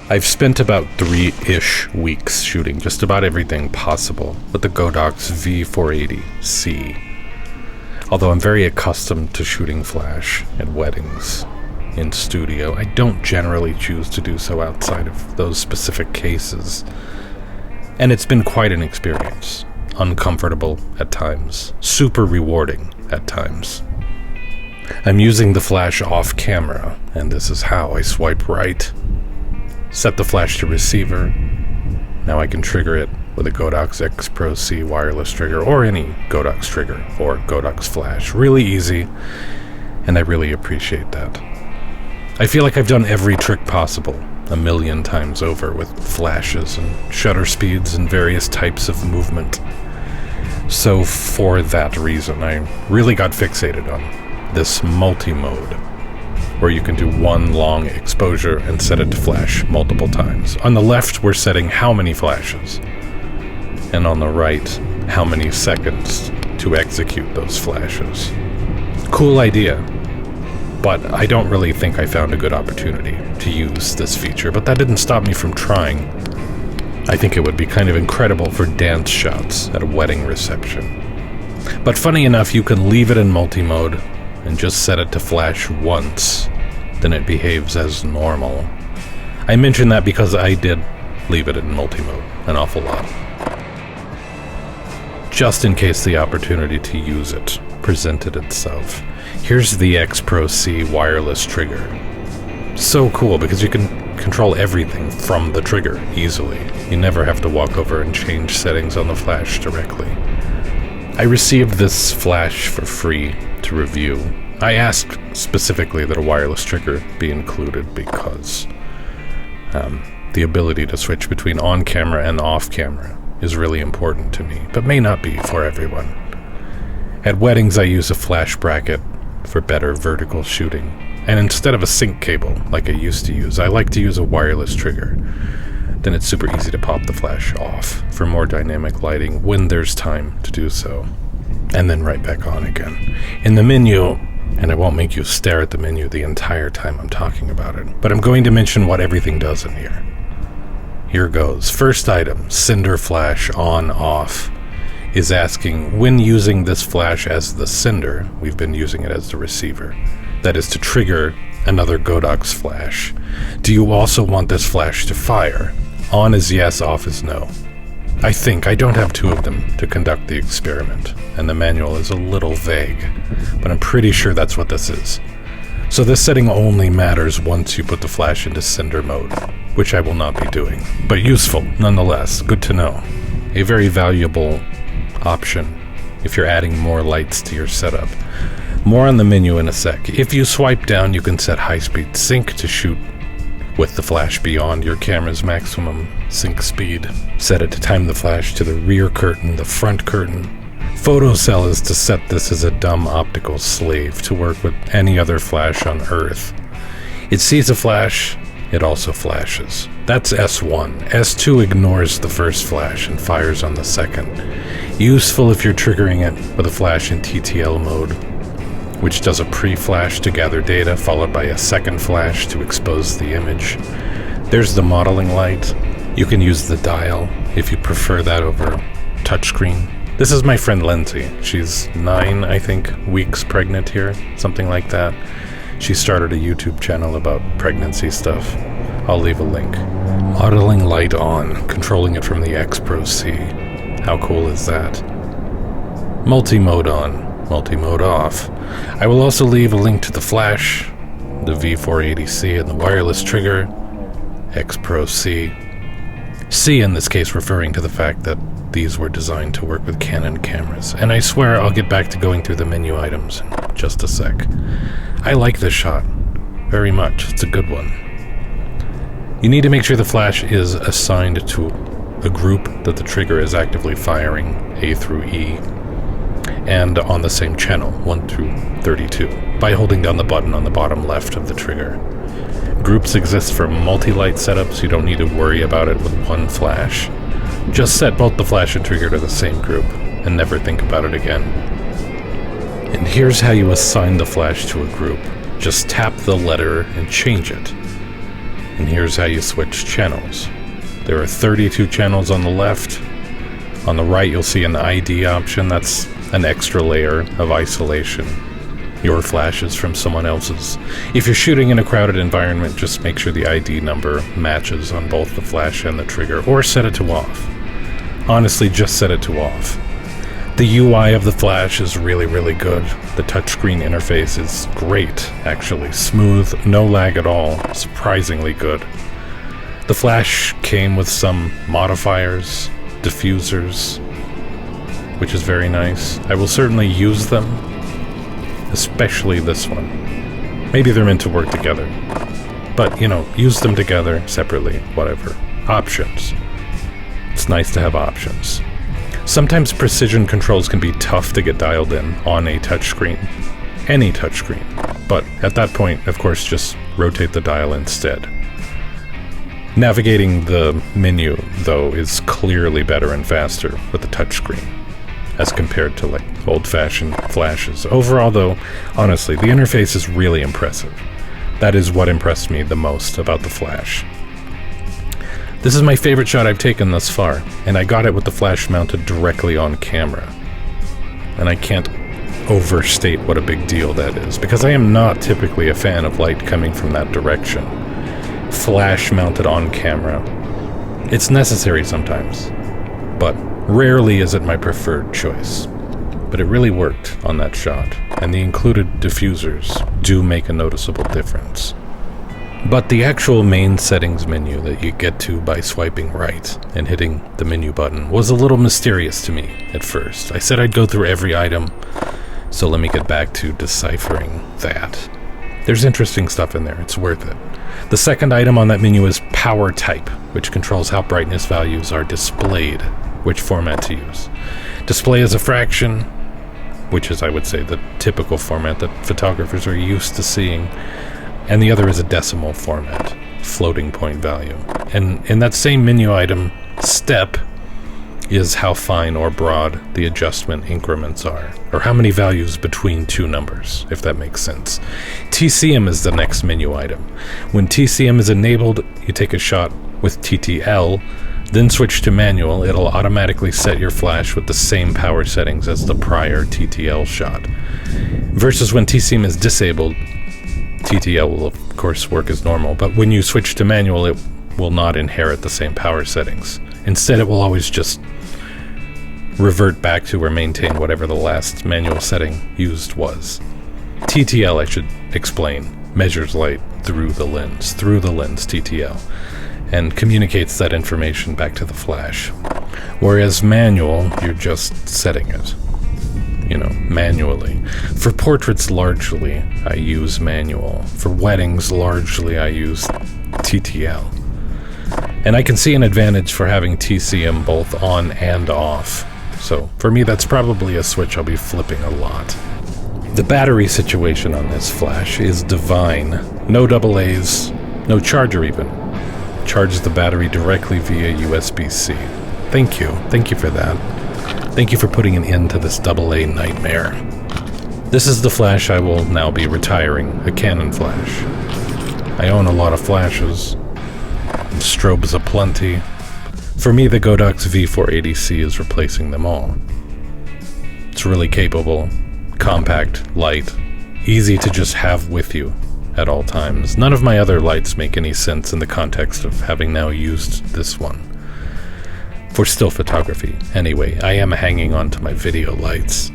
I've spent about 3-ish weeks shooting just about everything possible with the Godox V480C. Although I'm very accustomed to shooting flash at weddings in studio, I don't generally choose to do so outside of those specific cases. And it's been quite an experience. Uncomfortable at times, super rewarding at times. I'm using the flash off camera, and this is how I swipe right. Set the flash to receiver. Now I can trigger it with a Godox XPro-C wireless trigger, or any Godox trigger, or Godox flash. Really easy, and I really appreciate that. I feel like I've done every trick possible 1,000,000 times over with flashes and shutter speeds and various types of movement. So for that reason, I really got fixated on this multi-mode, where you can do one long exposure and set it to flash multiple times. On the left, we're setting how many flashes, and on the right, how many seconds to execute those flashes. Cool idea. But I don't really think I found a good opportunity to use this feature, but that didn't stop me from trying. I think it would be kind of incredible for dance shots at a wedding reception. But funny enough, you can leave it in multi-mode and just set it to flash once, then it behaves as normal. I mention that because I did leave it in multi-mode an awful lot, just in case the opportunity to use it presented itself. Here's the XPro-C wireless trigger. So cool because you can control everything from the trigger easily. You never have to walk over and change settings on the flash directly. I received this flash for free to review. I asked specifically that a wireless trigger be included because the ability to switch between on-camera and off-camera is really important to me, but may not be for everyone. At weddings, I use a flash bracket for better vertical shooting, and instead of a sync cable like I used to use, I like to use a wireless trigger. Then it's super easy to pop the flash off for more dynamic lighting when there's time to do so, and then right back on again. In the menu, and I won't make you stare at the menu the entire time I'm talking about it, but I'm going to mention what everything does in here. Here goes. First item, sender flash on off, is asking, when using this flash as the sender, we've been using it as the receiver, that is to trigger another Godox flash. Do you also want this flash to fire? On is yes, off is no. I don't have two of them to conduct the experiment, and the manual is a little vague, but I'm pretty sure that's what this is. So this setting only matters once you put the flash into sender mode, which I will not be doing, but useful nonetheless. Good to know. A very valuable option if you're adding more lights to your setup. More on the menu in a sec. If you swipe down, you can set high-speed sync to shoot with the flash beyond your camera's maximum sync speed. Set it to time the flash to the rear curtain, the front curtain. Photocell is to set this as a dumb optical slave to work with any other flash on Earth. It sees a flash, it also flashes. That's S1. S2 ignores the first flash and fires on the second. Useful if you're triggering it with a flash in TTL mode, which does a pre-flash to gather data, followed by a second flash to expose the image. There's the modeling light. You can use the dial if you prefer that over touchscreen. This is my friend Lindsay. She's 9, I think, weeks pregnant here, something like that. She started a YouTube channel about pregnancy stuff. I'll leave a link. Modeling light on, controlling it from the XPro-C. How cool is that? Multi-mode on, multi-mode off. I will also leave a link to the flash, the V480C and the wireless trigger, XPro-C. C in this case referring to the fact that these were designed to work with Canon cameras. And I swear I'll get back to going through the menu items in just a sec. I like this shot very much. It's a good one. You need to make sure the flash is assigned to a group that the trigger is actively firing, A through E, and on the same channel, 1 through 32, by holding down the button on the bottom left of the trigger. Groups exist for multi-light setups. You don't need to worry about it with one flash. Just set both the flash and trigger to the same group, and never think about it again. And here's how you assign the flash to a group. Just tap the letter and change it. And here's how you switch channels. There are 32 channels on the left. On the right, you'll see an ID option. That's an extra layer of isolation. Your flash is from someone else's. If you're shooting in a crowded environment, just make sure the ID number matches on both the flash and the trigger, or set it to off. Honestly, just set it to off. The UI of the flash is really, really good. The touchscreen interface is great, actually. Smooth, no lag at all, surprisingly good. The flash came with some modifiers, diffusers, which is very nice. I will certainly use them, especially this one. Maybe they're meant to work together, but, you know, use them together, separately, whatever. Options. It's nice to have options. Sometimes precision controls can be tough to get dialed in on a touchscreen. Any touchscreen. But at that point, of course, just rotate the dial instead. Navigating the menu, though, is clearly better and faster with the touchscreen as compared to, like, old-fashioned flashes. Overall, though, honestly, the interface is really impressive. That is what impressed me the most about the flash. This is my favorite shot I've taken thus far, and I got it with the flash mounted directly on camera. And I can't overstate what a big deal that is, because I am not typically a fan of light coming from that direction. Flash mounted on camera. It's necessary sometimes, but rarely is it my preferred choice. But it really worked on that shot, and the included diffusers do make a noticeable difference. But the actual main settings menu that you get to by swiping right and hitting the menu button was a little mysterious to me at first. I said I'd go through every item, so let me get back to deciphering that. There's interesting stuff in there, it's worth it. The second item on that menu is power type, which controls how brightness values are displayed, which format to use. Display as a fraction, which is, I would say, the typical format that photographers are used to seeing. And the other is a decimal format, floating point value. And in that same menu item, step is how fine or broad the adjustment increments are, or how many values between two numbers, if that makes sense. TCM is the next menu item. When TCM is enabled, you take a shot with TTL, then switch to manual. It'll automatically set your flash with the same power settings as the prior TTL shot. Versus when TCM is disabled, TTL will of course work as normal, but when you switch to manual, it will not inherit the same power settings. Instead, it will always just revert back to or maintain whatever the last manual setting used was. TTL, I should explain, measures light through the lens TTL, and communicates that information back to the flash. Whereas manual, you're just setting it, manually. For portraits, largely, I use manual. For weddings, largely, I use TTL. And I can see an advantage for having TCM both on and off. So for me, that's probably a switch I'll be flipping a lot. The battery situation on this flash is divine. No AA's, no charger even. Charge the battery directly via USB-C. Thank you for that. Thank you for putting an end to this AA nightmare. This is the flash I will now be retiring, a Canon flash. I own a lot of flashes, and strobes aplenty. For me, the Godox V480C is replacing them all. It's really capable, compact, light, easy to just have with you at all times. None of my other lights make any sense in the context of having now used this one. For still photography, anyway, I am hanging on to my video lights.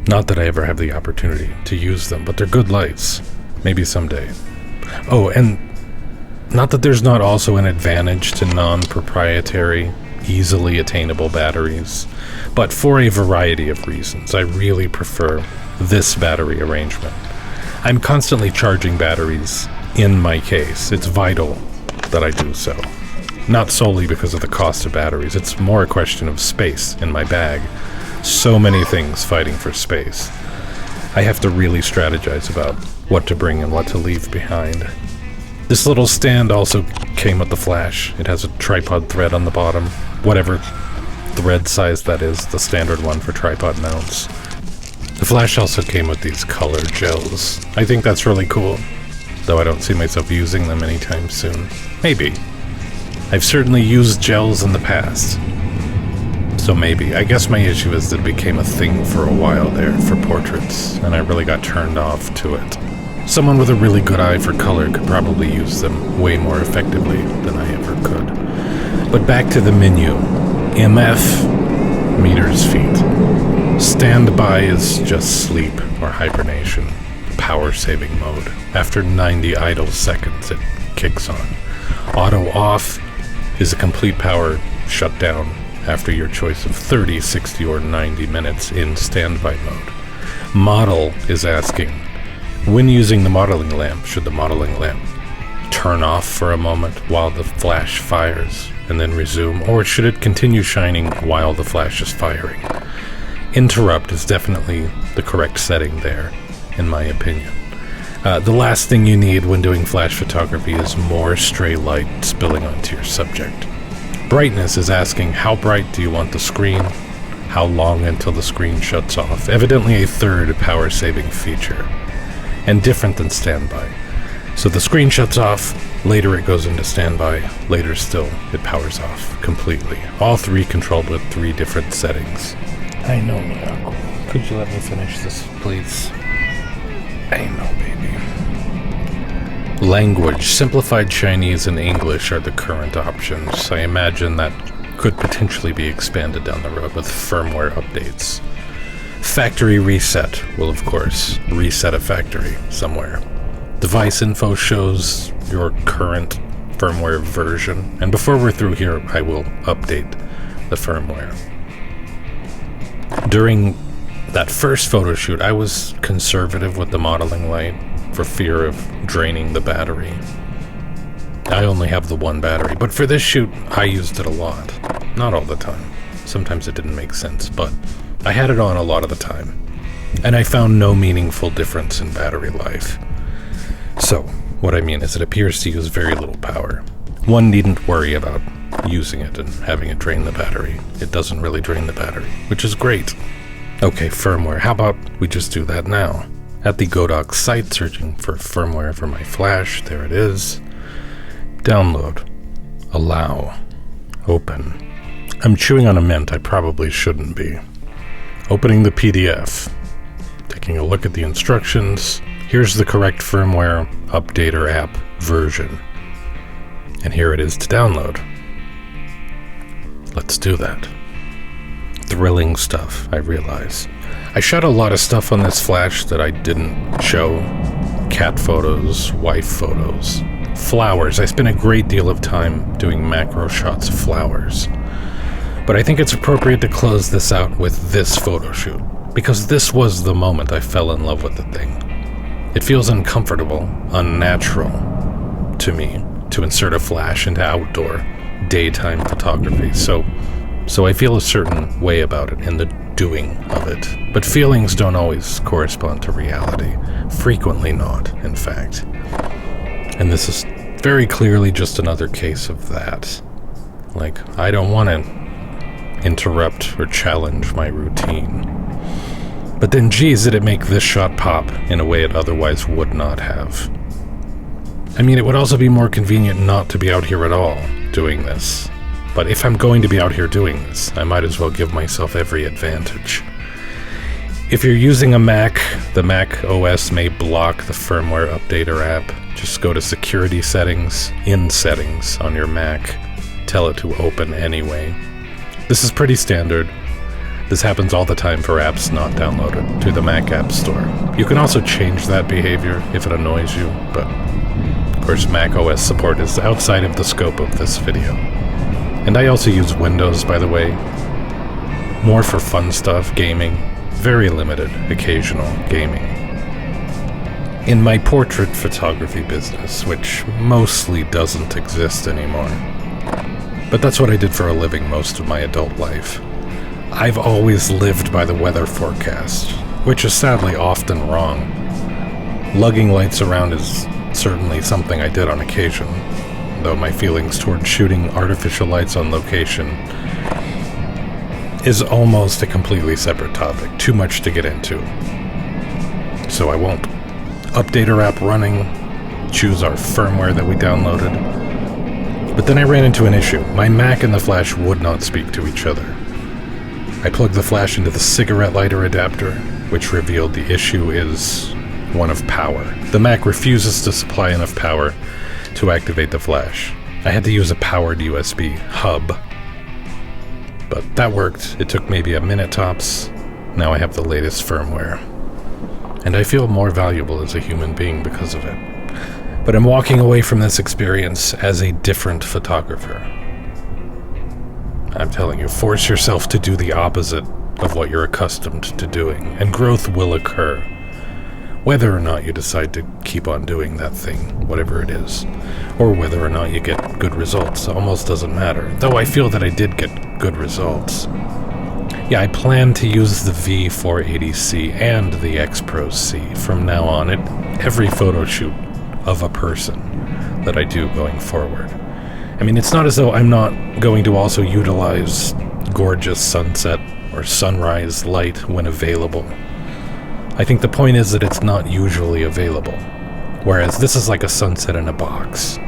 Not that I ever have the opportunity to use them, but they're good lights. Maybe someday. Oh, and not that there's not also an advantage to non-proprietary, easily attainable batteries, but for a variety of reasons, I really prefer this battery arrangement. I'm constantly charging batteries in my case. It's vital that I do so. Not solely because of the cost of batteries, it's more a question of space in my bag. So many things fighting for space. I have to really strategize about what to bring and what to leave behind. This little stand also came with the flash. It has a tripod thread on the bottom, whatever thread size that is, the standard one for tripod mounts. The flash also came with these color gels. I think that's really cool. though I don't see myself using them anytime soon. Maybe. I've certainly used gels in the past. So maybe. I guess my issue is that it became a thing for a while there for portraits, and I really got turned off to it. Someone with a really good eye for color could probably use them way more effectively than I ever could. But back to the menu. MF, meters feet. Standby is just sleep or hibernation. Power saving mode. After 90 idle seconds, it kicks on. Auto off is a complete power shutdown after your choice of 30, 60, or 90 minutes in standby mode. Model is asking, when using the modeling lamp, should the modeling lamp turn off for a moment while the flash fires and then resume, or should it continue shining while the flash is firing? Interrupt is definitely the correct setting there, in my opinion. The last thing you need when doing flash photography is more stray light spilling onto your subject. Brightness is asking, how bright do you want the screen? How long until the screen shuts off? Evidently a third power-saving feature, and different than standby. So the screen shuts off, later it goes into standby, later still it powers off completely. All three controlled with 3 different settings. I know, Miyako. Could you let me finish this, please? I know, baby. Language. Simplified Chinese and English are the current options. I imagine that could potentially be expanded down the road with firmware updates. Factory reset will, of course, reset a factory somewhere. Device info shows your current firmware version. And before we're through here, I will update the firmware. During that first photo shoot, I was conservative with the modeling light for fear of draining the battery. I only have the one battery, but for this shoot, I used it a lot. Not all the time. Sometimes it didn't make sense, but I had it on a lot of the time. And I found no meaningful difference in battery life. So, what I mean is it appears to use very little power. One needn't worry about using it and having it drain the battery. It doesn't really drain the battery, which is great. Okay, firmware. How about we just do that now? At the Godox site, searching for firmware for my flash. There it is. Download. Allow. Open. I'm chewing on a mint. I probably shouldn't be. Opening the PDF. Taking a look at the instructions. Here's the correct firmware updater app version. And here it is to download. Let's do that. Thrilling stuff, I realize. I shot a lot of stuff on this flash that I didn't show. Cat photos, wife photos, flowers. I spent a great deal of time doing macro shots of flowers. But I think it's appropriate to close this out with this photo shoot, because this was the moment I fell in love with the thing. It feels uncomfortable, unnatural to me to insert a flash into outdoor, daytime photography, so I feel a certain way about it in the doing of it. But feelings don't always correspond to reality. Frequently not, in fact. And this is very clearly just another case of that. Like, I don't want to interrupt or challenge my routine. But then, geez, did it make this shot pop in a way it otherwise would not have. I mean, it would also be more convenient not to be out here at all doing this. But if I'm going to be out here doing this, I might as well give myself every advantage. If you're using a Mac, the Mac OS may block the firmware updater app. Just go to security settings, in settings on your Mac. Tell it to open anyway. This is pretty standard. This happens all the time for apps not downloaded to the Mac App Store. You can also change that behavior if it annoys you, but of course Mac OS support is outside of the scope of this video. And I also use Windows, by the way. More for fun stuff, gaming. Very limited, occasional gaming. In my portrait photography business, which mostly doesn't exist anymore. But that's what I did for a living most of my adult life. I've always lived by the weather forecast, which is sadly often wrong. Lugging lights around is certainly something I did on occasion, though my feelings toward shooting artificial lights on location is almost a completely separate topic, too much to get into. So I won't. Updater app running, choose our firmware that we downloaded. But then I ran into an issue. My Mac and the flash would not speak to each other. I plugged the flash into the cigarette lighter adapter, which revealed the issue is one of power. The Mac refuses to supply enough power to activate the flash. I had to use a powered USB hub. But that worked. It took maybe a minute tops. Now I have the latest firmware. And I feel more valuable as a human being because of it. But I'm walking away from this experience as a different photographer. I'm telling you, force yourself to do the opposite of what you're accustomed to doing, and growth will occur. Whether or not you decide to keep on doing that thing, whatever it is, or whether or not you get good results, almost doesn't matter. Though I feel that I did get good results. Yeah, I plan to use the V480C and the XPro-C from now on at every photo shoot of a person that I do going forward. I mean, it's not as though I'm not going to also utilize gorgeous sunset or sunrise light when available. I think the point is that it's not usually available, whereas this is like a sunset in a box.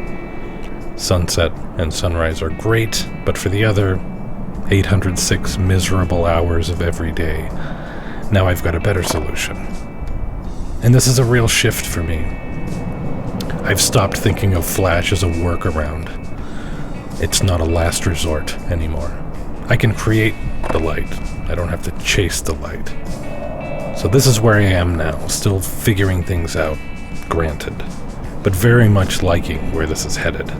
Sunset and sunrise are great, but for the other 806 miserable hours of every day, now I've got a better solution. And this is a real shift for me. I've stopped thinking of flash as a workaround. It's not a last resort anymore. I can create the light. I don't have to chase the light. So this is where I am now, still figuring things out, granted, but very much liking where this is headed.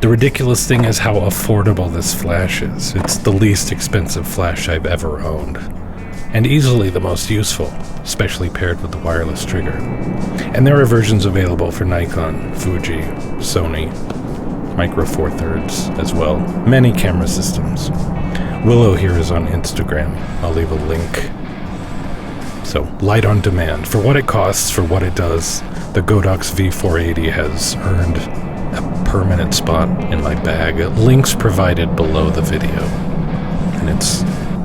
The ridiculous thing is how affordable this flash is. It's the least expensive flash I've ever owned, and easily the most useful, especially paired with the wireless trigger. And there are versions available for Nikon, Fuji, Sony, Micro Four Thirds as well. Many camera systems. Willow here is on Instagram. I'll leave a link. So, light on demand. For what it costs, for what it does, the Godox V480 has earned a permanent spot in my bag. Links provided below the video. And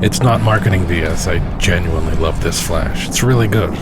it's not marketing BS. I genuinely love this flash. It's really good.